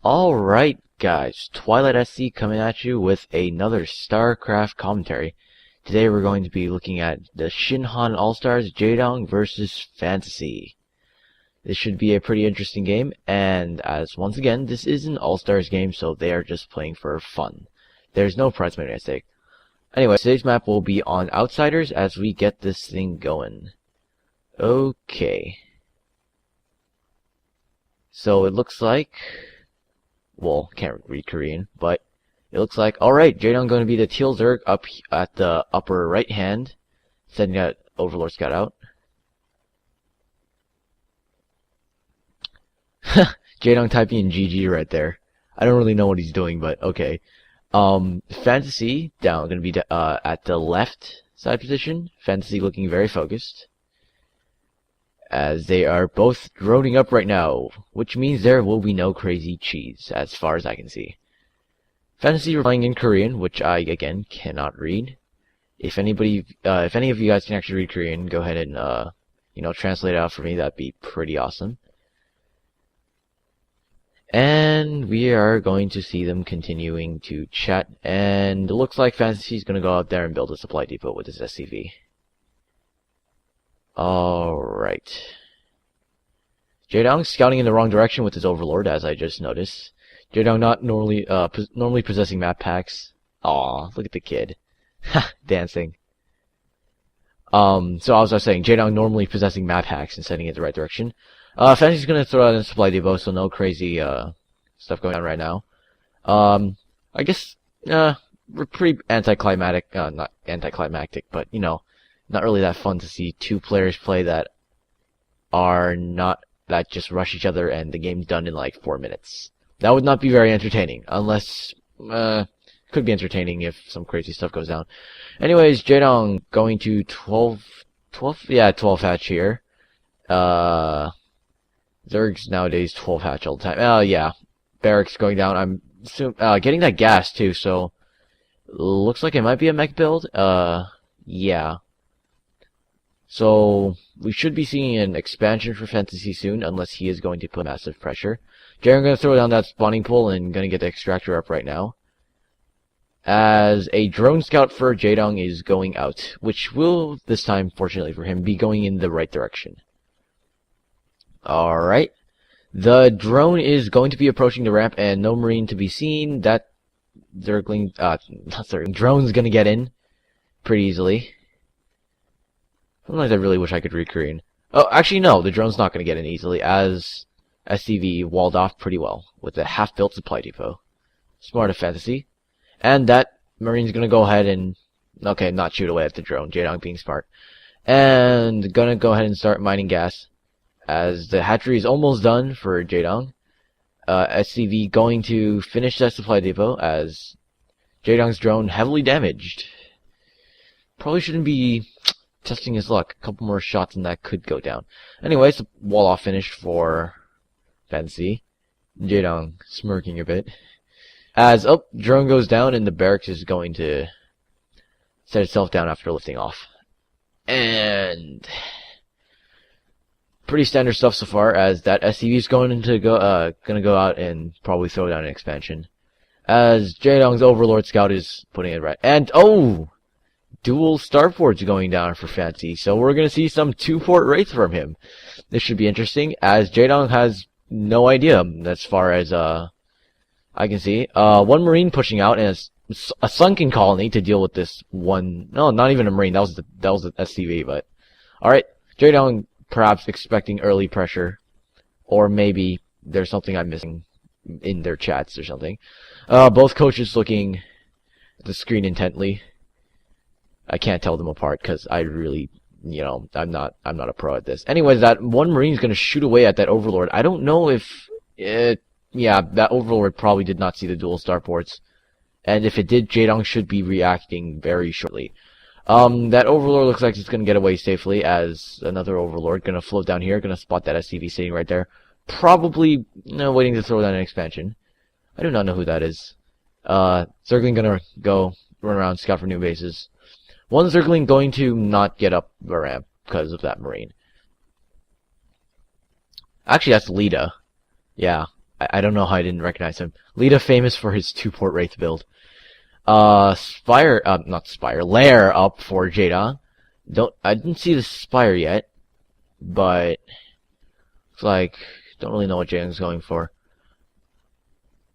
Alright guys, Twilight SC coming at you with another StarCraft commentary. Today we're going to be looking at the Shinhan All-Stars Jaedong versus Fantasy. This should be a pretty interesting game, and as once again, this is an All-Stars game, so they are just playing for fun. There's no prize money at stake. Anyway, today's map will be on Outsiders as we get this thing going. Okay. So it looks like... well, can't read Korean, but it looks like, alright, Jaedong going to be the teal zerg up at the upper right hand, sending that Overlord Scout out. Jaedong typing in GG right there. I don't really know what he's doing, but okay. Fantasy down, going to be at the left side position. Fantasy looking very focused, as they are both droning up right now, which means there will be no crazy cheese, as far as I can see. Fantasy replying in Korean, which I, again, cannot read. If any of you guys can actually read Korean, go ahead and, translate it out for me. That'd be pretty awesome. And we are going to see them continuing to chat, and it looks like Fantasy's gonna go out there and build a supply depot with his SCV. Alright. Jaedong scouting in the wrong direction with his Overlord, as I just noticed. Jaedong not normally possessing map packs. Aw, look at the kid. Ha, dancing. So as I was saying, Jaedong normally possessing map hacks and setting it the right direction. Fantasy's gonna throw out a supply depot, so no crazy stuff going on right now. I guess we're pretty anticlimactic, not anticlimactic, but not really that fun to see two players play that just rush each other and the game's done in like 4 minutes. That would not be very entertaining, unless could be entertaining if some crazy stuff goes down. Anyways, Jaedong going to 12 hatch here. Zerg's nowadays 12 hatch all the time. Yeah. Barracks going down. I'm getting that gas too, so looks like it might be a mech build. Yeah. So we should be seeing an expansion for Fantasy soon, unless he is going to put massive pressure. Jaedong going to throw down that spawning pool and going to get the extractor up right now, as a drone scout for Jaedong is going out, which will, this time, fortunately for him, be going in the right direction. Alright. The drone is going to be approaching the ramp, and no marine to be seen. That drone's going to get in pretty easily. Sometimes I really wish I could read Korean. Oh, actually no, the drone's not going to get in easily, as SCV walled off pretty well with a half-built supply depot. Smart of Fantasy. And that marine's going to go ahead and, okay, not shoot away at the drone, Jaedong being smart. And going to go ahead and start mining gas, as the hatchery is almost done for Jaedong. SCV going to finish that supply depot, as Jaedong's drone heavily damaged. Probably shouldn't be testing his luck. A couple more shots and that could go down. Anyways, wall off finish for Fantasy. Jaedong smirking a bit, as drone goes down and the barracks is going to set itself down after lifting off. And pretty standard stuff so far, as that SCV is going to go out and probably throw down an expansion, as Jaedong's Overlord Scout is putting it right. And dual starports going down for Fantasy, so we're going to see some 2-port wraiths from him. This should be interesting, as Jaedong has no idea, as far as I can see. One marine pushing out, and a sunken colony to deal with this one. No, not even a marine. That was the SCV. But alright, Jaedong perhaps expecting early pressure, or maybe there's something I'm missing in their chats or something. Both coaches looking at the screen intently. I can't tell them apart because I really, I'm not a pro at this. Anyways, that one marine's gonna shoot away at that Overlord. I don't know if that Overlord probably did not see the dual starports, and if it did, Jaedong should be reacting very shortly. That Overlord looks like it's gonna get away safely, as another Overlord gonna float down here, gonna spot that SCV sitting right there, probably waiting to throw down an expansion. I do not know who that is. Zergling gonna go run around, scout for new bases. One Zergling going to not get up the ramp because of that marine. Actually, that's Lita. Yeah, I don't know how I didn't recognize him. Lita famous for his 2-port Wraith build. Lair up for Jaedong. I didn't see the Spire yet, but it's like, don't really know what Jaedong's going for.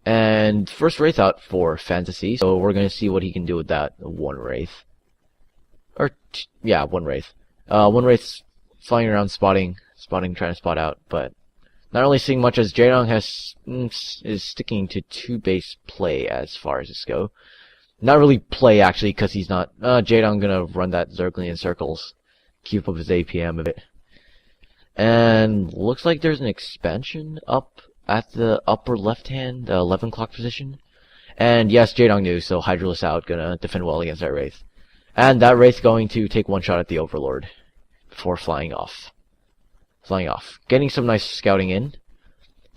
And first Wraith out for Fantasy, so we're gonna see what he can do with that 1 Wraith. Yeah, 1 Wraith. 1 Wraith's flying around trying to spot out, but not really seeing much as Jaedong is sticking to 2 base play as far as this go. Not really play, actually, because he's not... Jaedong gonna run that Zergling in circles. Keep up his APM a bit. And looks like there's an expansion up at the upper left-hand, 11 o'clock position. And yes, Jaedong knew, so Hydralisk out, gonna defend well against that Wraith. And that Wraith going to take 1 shot at the Overlord before flying off. Getting some nice scouting in.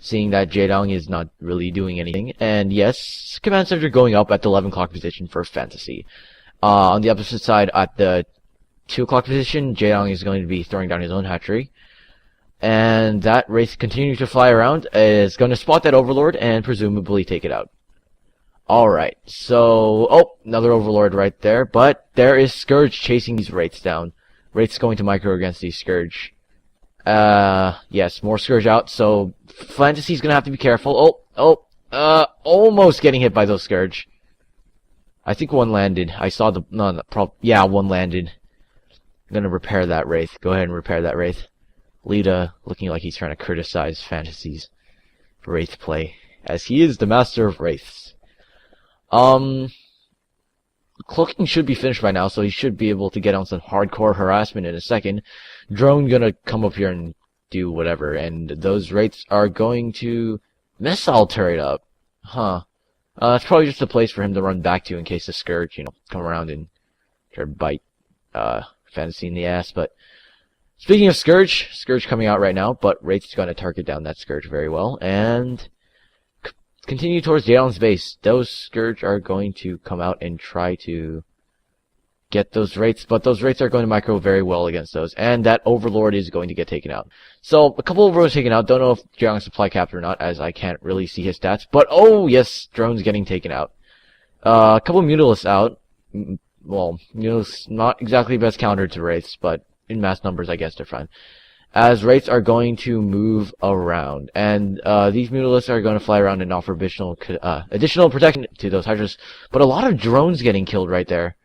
Seeing that Jaedong is not really doing anything. And yes, Command Center going up at the 11 o'clock position for Fantasy. On the opposite side, at the 2 o'clock position, Jaedong is going to be throwing down his own hatchery. And that Wraith continuing to fly around is going to spot that Overlord and presumably take it out. Alright, so... Oh, another Overlord right there. But there is Scourge chasing these Wraiths down. Wraiths going to micro against these Scourge. Yes, more Scourge out, so Fantasy's gonna have to be careful. Almost getting hit by those Scourge. I think 1 landed. I saw the... yeah, 1 landed. I'm gonna repair that Wraith. Go ahead and repair that Wraith. Lita looking like he's trying to criticize Fantasy's Wraith play, as he is the master of Wraiths. Cloaking should be finished by now, so he should be able to get on some hardcore harassment in a second. Drone gonna come up here and do whatever, and those Wraiths are going to missile turret up. It's probably just a place for him to run back to in case the Scourge, come around and try to bite, Fantasy in the ass. But speaking of Scourge coming out right now, but Wraith's gonna target down that Scourge very well, and continue towards Jaedong's base. Those Scourge are going to come out and try to get those Wraiths, but those Wraiths are going to micro very well against those, and that Overlord is going to get taken out. So, a couple of Overlords taken out. Don't know if Jaedong's supply capped or not, as I can't really see his stats, but oh yes, Drone's getting taken out. A couple of Mutalisks out. Well, Mutalisks not exactly the best counter to Wraiths, but in mass numbers I guess they're fine. As Wraiths are going to move around, and these Mutalisks are going to fly around and offer additional protection to those Hydras, but a lot of drones getting killed right there.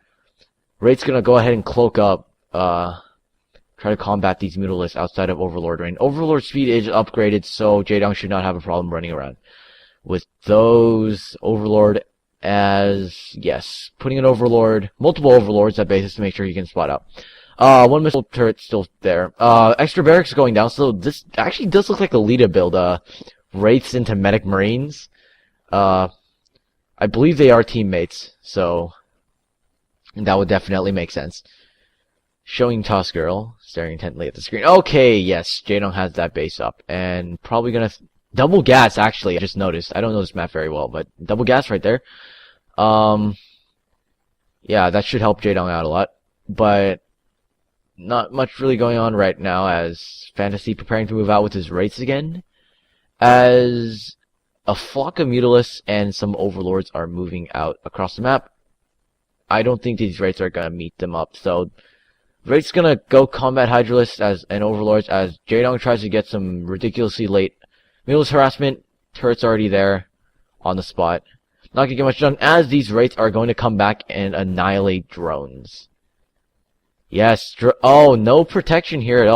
Wraith's going to go ahead and cloak up, try to combat these Mutalisks outside of Overlord range. Overlord speed is upgraded, so Jaedong should not have a problem running around with those Overlord, as yes, putting an Overlord, multiple Overlords at bases to make sure he can spot out. 1 missile turret still there. Extra barracks going down, so this actually does look like a Lita build. Wraiths into Medic Marines. I believe they are teammates, so that would definitely make sense. Showing Toss Girl, staring intently at the screen. Okay, yes, Jaedong has that base up, and probably gonna double gas, actually, I just noticed. I don't know this map very well, but double gas right there. Yeah, that should help Jaedong out a lot, but not much really going on right now, as Fantasy preparing to move out with his Wraiths again, as a flock of Mutalisks and some Overlords are moving out across the map. I don't think these Wraiths are gonna meet them up, so Wraith's gonna go combat Hydralisks and Overlords as Jaedong tries to get some ridiculously late Mutalisk harassment. Turret's already there on the spot. Not gonna get much done, as these Wraiths are going to come back and annihilate drones. Yes, oh, no protection here at all.